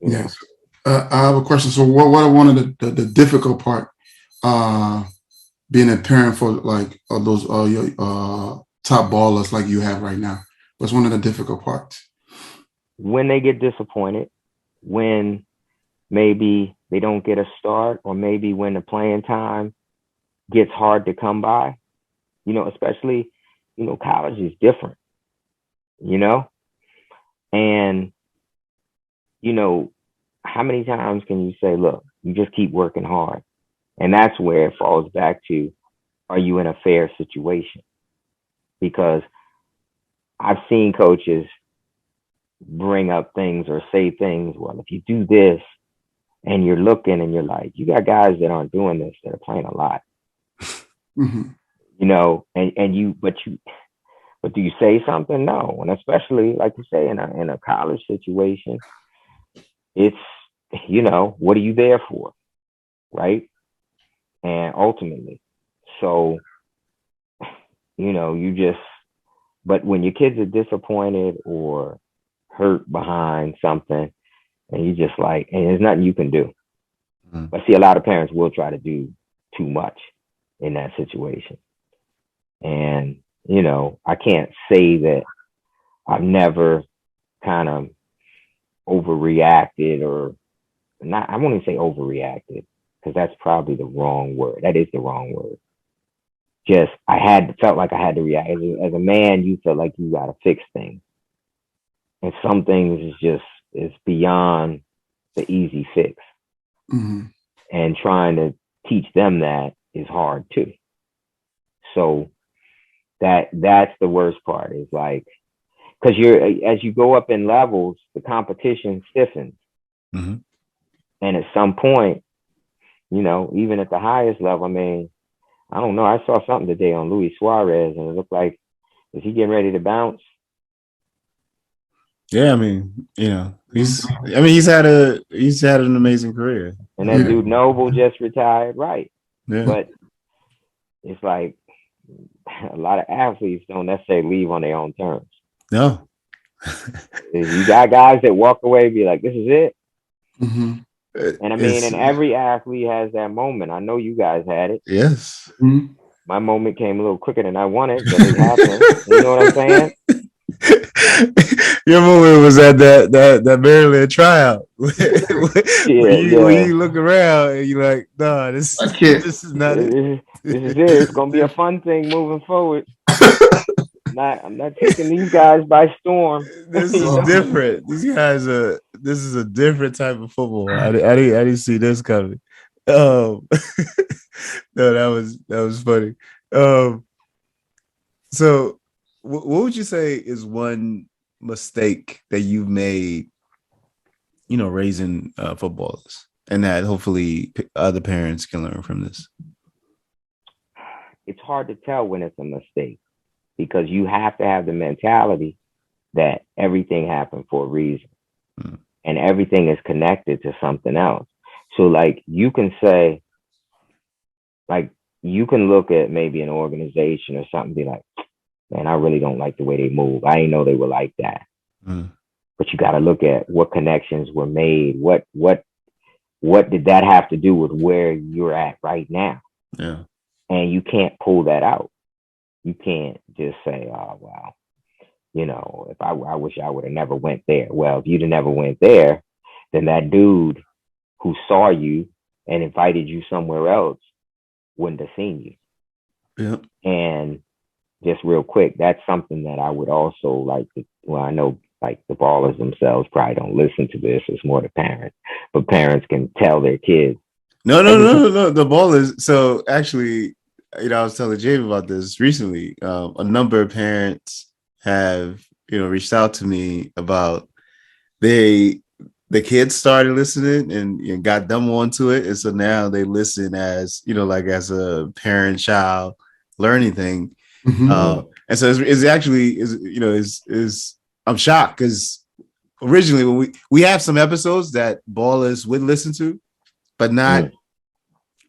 you know. Yes. I have a question. So, what one of the difficult part, uh, being a parent for like those your top ballers like you have right now? What's one of the difficult parts? When they get disappointed, when maybe they don't get a start, or maybe when the playing time gets hard to come by, especially, college is different, you know, and, you know, how many times can you say, look, you just keep working hard? And that's where it falls back to, are you in a fair situation? Because I've seen coaches bring up things or say things, well, if you do this, and you're looking and you're like, you got guys that aren't doing this that are playing a lot, Mm-hmm. and but do you say something? No. And especially like you say, in a college situation, it's, what are you there for? Right. And ultimately, so, you just, but when your kids are disappointed or hurt behind something, and you just like, and there's nothing you can do. Mm. But see, a lot of parents will try to do too much in that situation. And, I can't say that I've never kind of overreacted, or not. I won't even say overreacted, because that's probably the wrong word. That is the wrong word. Just, felt like I had to react. As a man, you feel like you got to fix things. And some things is beyond the easy fix. Mm-hmm. And trying to teach them that is hard too. So that's the worst part, is like, because as you go up in levels, the competition stiffens. Mm-hmm. And at some point, even at the highest level, I mean, I don't know. I saw something today on Luis Suarez, and it looked like, is he getting ready to bounce? Yeah, I mean, he's had an amazing career. And that Yeah. dude Noble just retired, right? Yeah. But it's like, a lot of athletes don't necessarily leave on their own terms. No. You got guys that walk away and be like, this is it. Mm-hmm. And I mean, It's and every athlete has that moment. I know you guys had it. yes. Mm-hmm. My moment came a little quicker than I wanted, but it happened. You know what I'm saying? Your moment was at that Maryland tryout where Yeah, you look around and you're like, nah, this I can't. this is not it. this is it. It's gonna be a fun thing moving forward. I'm not taking these guys by storm. This You is know? different. These guys are. This is a different type of football. I didn't see this coming. No, that was funny. Um, so, what would you say is one mistake that you've made? Raising footballers, and that hopefully other parents can learn from this. It's hard to tell when it's a mistake, because you have to have the mentality that everything happened for a reason, and everything is connected to something else. So, like, you can say, like, you can look at maybe an organization or something, and be like, man, I really don't like the way they move. I didn't know they were like that. Mm. But you got to look at what connections were made. What did that have to do with where you're at right now? Yeah. And you can't pull that out. You can't just say, oh, well, if I wish I would have never went there. Well, if you'd have never went there, then that dude who saw you and invited you somewhere else wouldn't have seen you. Yeah. And just real quick, that's something that I would also like to, well, I know, like, the ballers themselves probably don't listen to this. It's more the parents, but parents can tell their kids. No. The ball is so actually. I was telling James about this recently. A number of parents have reached out to me about they the kids started listening and got them onto it, and so now they listen as like as a parent child learning thing. Mm-hmm. And so it's actually is I'm shocked because originally when we have some episodes that ballers would listen to, but not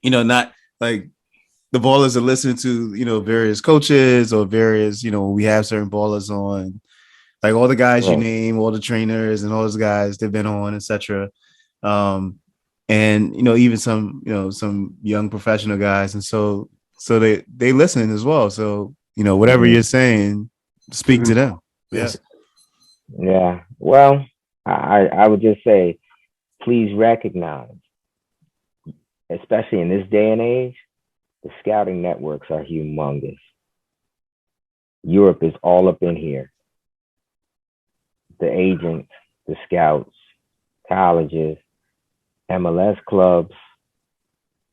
not like the ballers are listening to various coaches or various when we have certain ballers on Like all the guys you Right. name, all the trainers and all those guys they've been on, etc. And even some young professional guys, and so they listen as well. So whatever Mhm. you're saying, speak to them. Yeah. Yes. Yeah. Well, I would just say, please recognize, especially in this day and age, the scouting networks are humongous. Europe is all up in here. The agents, the scouts, colleges, MLS clubs,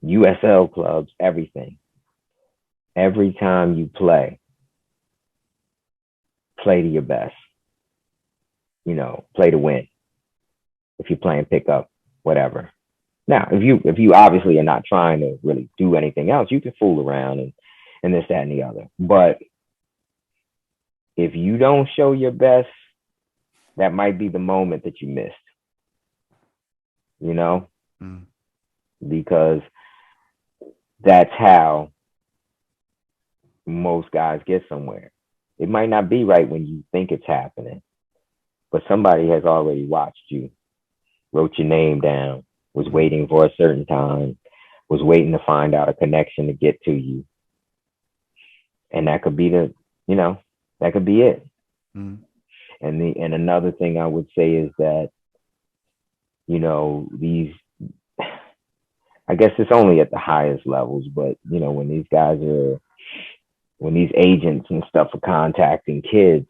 USL clubs, everything. Every time you play to your best. Play to win. If you're playing pickup, whatever. Now, if you obviously are not trying to really do anything else, you can fool around and this, that, and the other. But if you don't show your best, that might be the moment that you missed, you know, Mm. because that's how most guys get somewhere. It might not be right when you think it's happening, but somebody has already watched you, wrote your name down, was waiting for a certain time, was waiting to find out a connection to get to you. And that could be that could be it. Mm. And another thing I would say is that, these, I guess it's only at the highest levels, but when these agents and stuff are contacting kids,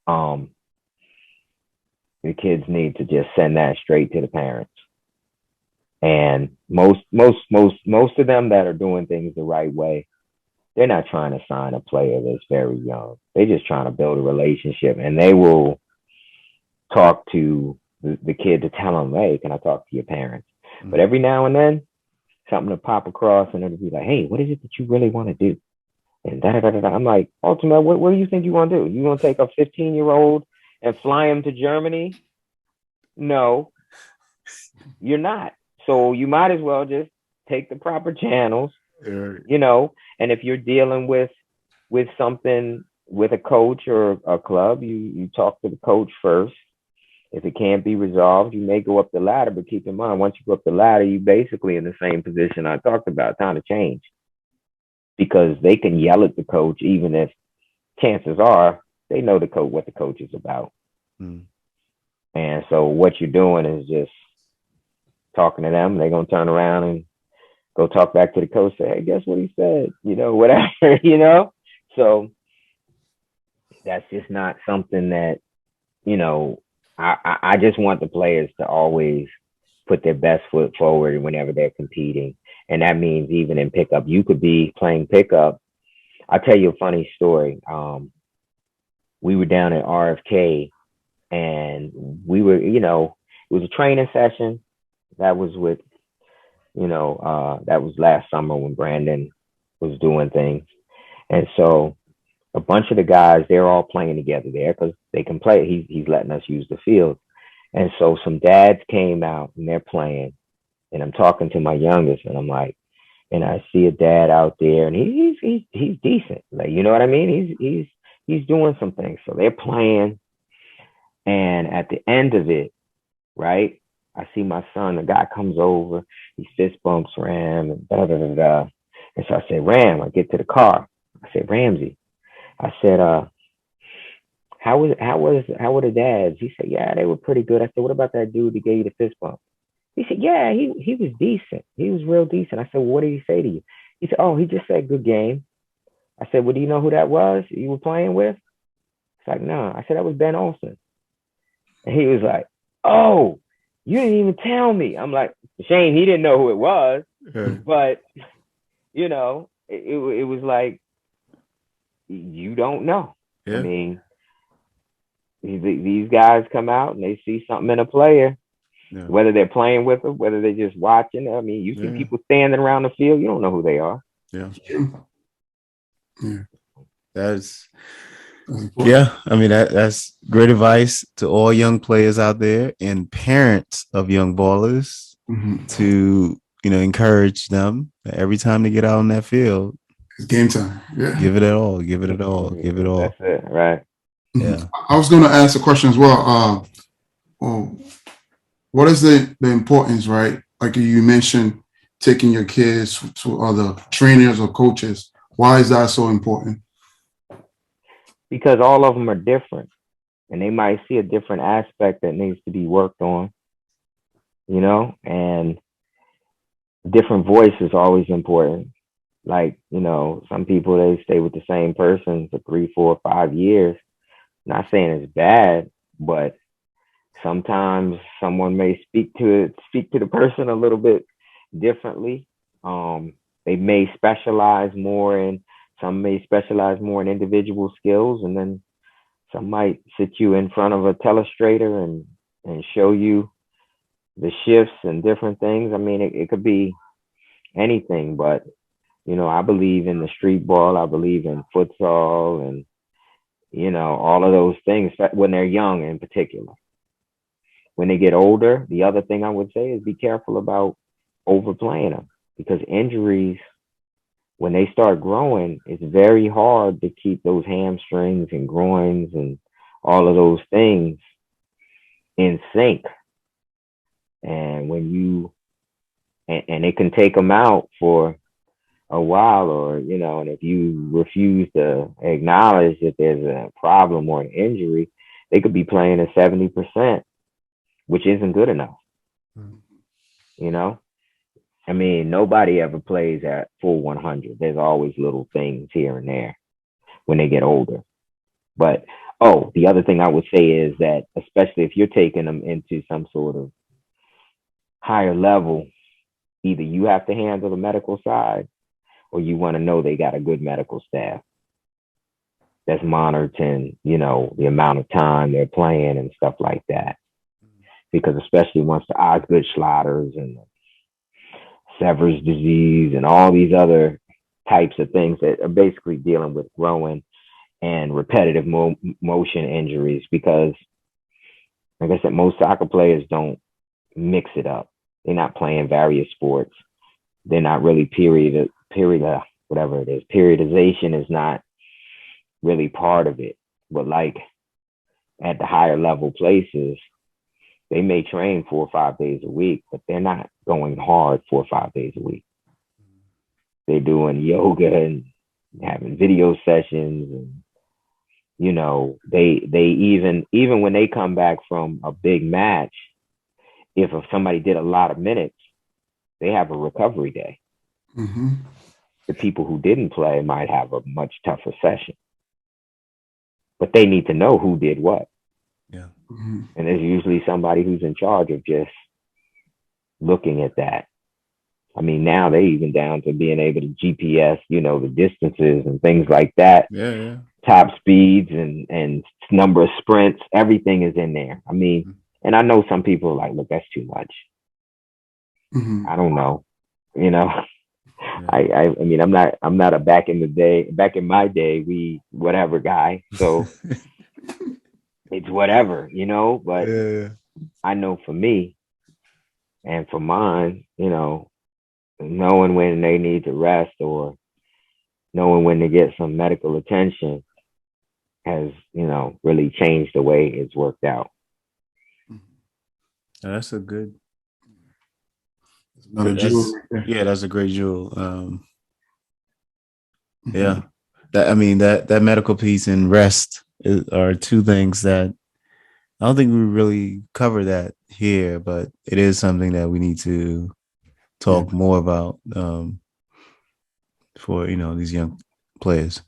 um, the kids need to just send that straight to the parents. And most of them that are doing things the right way, they're not trying to sign a player that's very young. They're just trying to build a relationship, and they will talk to the kid to tell them, hey, can I talk to your parents? But Mm. every now and then, something will pop across, and it'll be like, hey, what is it that you really want to do? And da da da da. I'm like, ultimately, what do you think you want to do? You want to take a 15-year-old and fly him to Germany? No, you're not. So you might as well just take the proper channels, And if you're dealing with something with a coach or a club, you talk to the coach first. If it can't be resolved, you may go up the ladder, but keep in mind, once you go up the ladder, you basically in the same position I talked about, time to change. Because they can yell at the coach, even if chances are they know what the coach is about. Mm. And so what you're doing is just talking to them. They're gonna turn around and go talk back to the coach, say, hey, guess what he said? Whatever. So that's just not something that, you know, I just want the players to always put their best foot forward whenever they're competing. And that means even in pickup, you could be playing pickup. I'll tell you a funny story. We were down at RFK and we were, it was a training session that was that was last summer when Brandon was doing things. And so a bunch of the guys, they're all playing together there because they can play. He's letting us use the field. And so some dads came out and they're playing. And I'm talking to my youngest and I'm like, and I see a dad out there and he's decent. Like, you know what I mean? He's doing some things. So they're playing. And at the end of it, right, I see my son, the guy comes over, he fist bumps Ram and da da da da. And so I say, Ram, I get to the car. I said, Ramsey. I said, how were the dads? He said, yeah, they were pretty good. I said, what about that dude that gave you the fist bump? He said, yeah, he was decent. He was real decent. I said, well, what did he say to you? He said, oh, he just said good game. I said, well, do you know who that was you were playing with? It's like, no. I said, that was Ben Olsen. And he was like, oh, you didn't even tell me. I'm like, shame he didn't know who it was. But, it was like, you don't know. Yeah. I mean, these guys come out and they see something in a player, whether they're playing with them, whether they're just watching. I mean, you see people standing around the field, you don't know who they are. Yeah. Yeah. That's I mean, that's great advice to all young players out there and parents of young ballers to, encourage them that every time they get out on that field, it's game time. Yeah. give it all, give it all, give it all. That's it, right? Yeah. I was going to ask a question as well. Well, what is the importance, right? Like you mentioned, taking your kids to other trainers or coaches. Why is that so important? Because all of them are different, and they might see a different aspect that needs to be worked on, and different voice is always important. Like, some people, they stay with the same person for 3, 4, 5 years. Not saying it's bad, but sometimes someone may speak to the person a little bit differently. They may specialize more in some may specialize more in individual skills, and then some might sit you in front of a telestrator and show you the shifts and different things. I mean, it could be anything, but I believe in the street ball. I believe in futsal and all of those things when they're young in particular. When they get older, the other thing I would say is be careful about overplaying them, because injuries, when they start growing, it's very hard to keep those hamstrings and groins and all of those things in sync. And and it can take them out for a while, or, and if you refuse to acknowledge that there's a problem or an injury, they could be playing at 70%, which isn't good enough. You know, I mean, nobody ever plays at full 100. There's always little things here and there when they get older. But, the other thing I would say is that, especially if you're taking them into some sort of higher level, either you have to handle the medical side, or you want to know they got a good medical staff that's monitoring, the amount of time they're playing and stuff like that. Because especially once the Osgood Schlatters and the Sever's disease and all these other types of things that are basically dealing with growing and repetitive motion injuries, because like I said, most soccer players don't mix it up. They're not playing various sports. They're not really whatever it is. Periodization is not really part of it. But like at the higher level places, they may train 4 or 5 days a week, but they're not going hard 4 or 5 days a week. They're doing yoga and having video sessions, and they even when they come back from a big match, if somebody did a lot of minutes, they have a recovery day. Mm-hmm. The people who didn't play might have a much tougher session, but they need to know who did what. Yeah. Mm-hmm. And there's usually somebody who's in charge of just looking at that. I mean, now they even down to being able to GPS, the distances and things like that. Yeah, yeah. Top speeds and number of sprints, everything is in there. I mean, and I know some people are like, look, that's too much. Mm-hmm. I don't know. Yeah. I mean, I'm not a back in my day, we whatever guy. So it's whatever, but Yeah. I know for me and for mine, knowing when they need to rest or knowing when to get some medical attention has, really changed the way it's worked out. That's a good. Another jewel right there. Yeah, that's a great jewel. Mm-hmm. Yeah, that medical piece and rest are two things that I don't think we really cover that here, but it is something that we need to talk more about for these young players.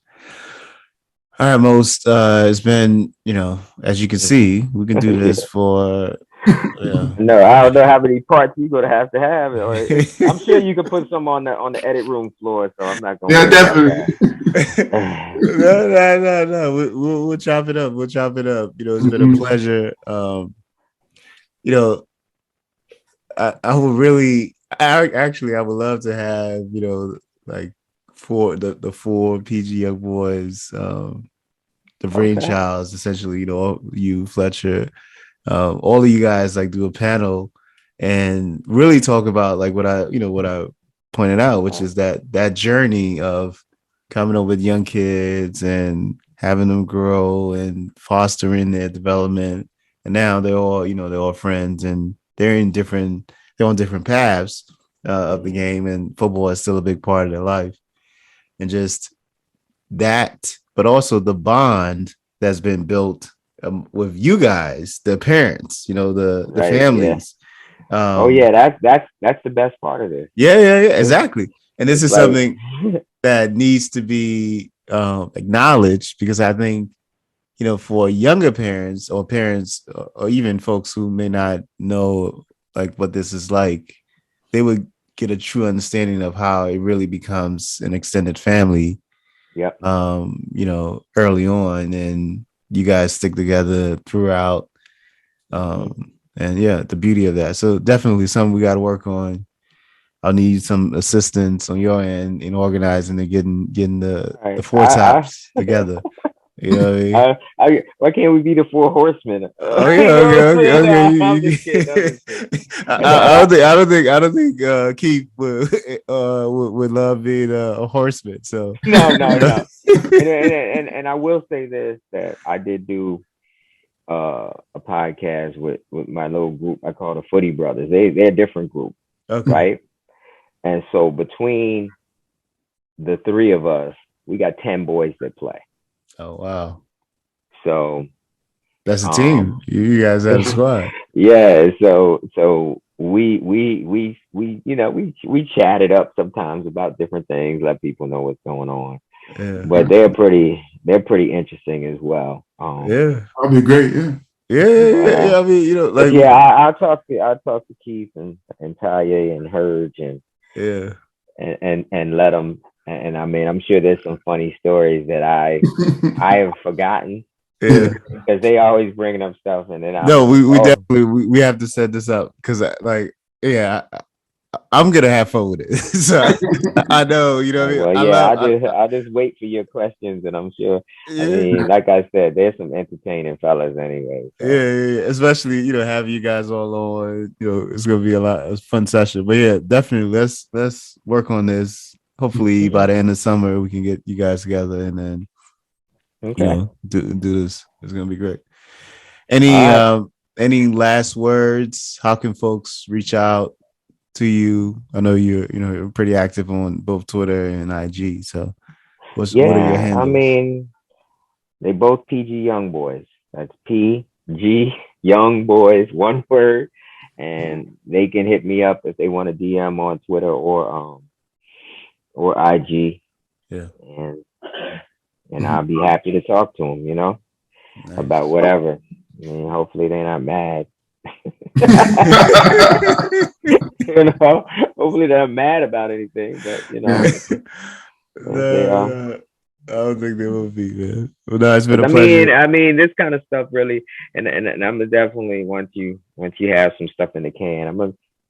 All right, Most. It's been, as you can see, we can do this for. No, I don't know how many parts you're gonna have to have. I'm sure you could put some on the edit room floor, so I'm not gonna. Yeah, definitely. No. We'll chop it up. We'll chop it up. It's been a pleasure. I would really, I would love to have, like the four PG Youngboys, the brainchilds, essentially, you, Fletcher, all of you guys, like, do a panel and really talk about like what I pointed out, which is that journey of coming up with young kids and having them grow and fostering their development. And now they're all, they're all friends, and they're on different paths of the game, and football is still a big part of their life. And just that, but also the bond that's been built with you guys, the parents, the Right. Yeah. families. Oh yeah, that's the best part of this. Yeah, exactly. And this It's is like, something that needs to be acknowledged, because I think, for younger parents or parents or even folks who may not know like what this is like, they would get a true understanding of how it really becomes an extended family. Yep. Early on, and you guys stick together throughout. And yeah, the beauty of that. So definitely something we got to work on. I'll need some assistance on your end in organizing and getting the Right. four tops together. You know what I mean? Why can't we be the four horsemen? Oh yeah, You know what I'm saying? okay. No, I'm just kidding. I'm just kidding. I don't think Keith would love being a horseman. So No. And I will say this, that I did do a podcast with my little group. I call the Footy Brothers. They're a different group, Okay. right? And so between the three of us, we got 10 boys that play. Oh wow. So that's a team. You guys have a squad. Yeah. So we chatted up sometimes about different things, let people know what's going on. Yeah. But they're pretty interesting as well. Yeah. That'd be great. Yeah. Yeah. I mean, like I'll talk to Keith and Taye and Herge and let them. And I mean, I'm sure there's some funny stories that I have forgotten. Yeah, because they always bringing up stuff, and then we definitely we have to set this up, because I'm gonna have fun with it. So I know, what I mean. Well, I'll just wait for your questions, and I'm sure. Yeah. I mean, like I said, there's some entertaining fellas anyway. So. Yeah, especially having you guys all on. It's gonna be a fun session. But yeah, definitely let's work on this. Hopefully by the end of summer we can get you guys together, and then do this. It's gonna be great. Any last words? How can folks reach out to you? I know you're pretty active on both Twitter and IG. So what are your handles? I mean, they both PG Youngboys. That's PG Youngboys, one word. And they can hit me up if they want to DM on Twitter or IG. Yeah. And I'll be happy to talk to them, nice. About whatever. I mean, hopefully they're not mad. Hopefully they're not mad about anything, but I don't think they will be, man. Well, no, it's been a pleasure. I mean, this kind of stuff really, and I'm definitely once you have some stuff in the can, I'm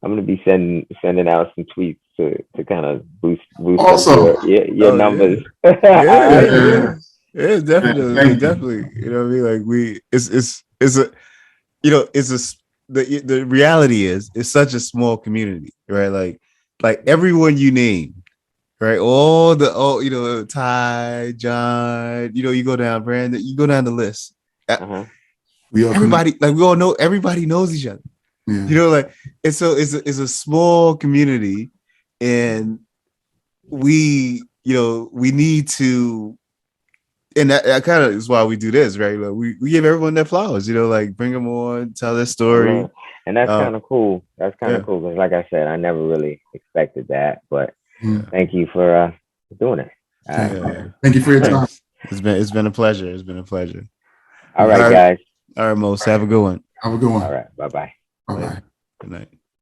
gonna be sending out some tweets to kind of boost your numbers. Yeah, definitely. You know what I mean? Like the reality is it's such a small community, right? Like everyone you name, right? Ty, John, you go down, Brandon, you go down the list. Everybody, we all know, everybody knows each other. Yeah. It's a small community, and we need to, and that kind of is why we do this, right? Like we give everyone their flowers, bring them on, tell their story. And that's kind of cool. That's kind of cool. Because like I said, I never really expected that, but thank you for doing it. Thank you for your time. It's been a pleasure. It's been a pleasure. All right, guys. All right, Mos. Have a good one. Have a good one. All right. Bye-bye. Bye-bye. Good night.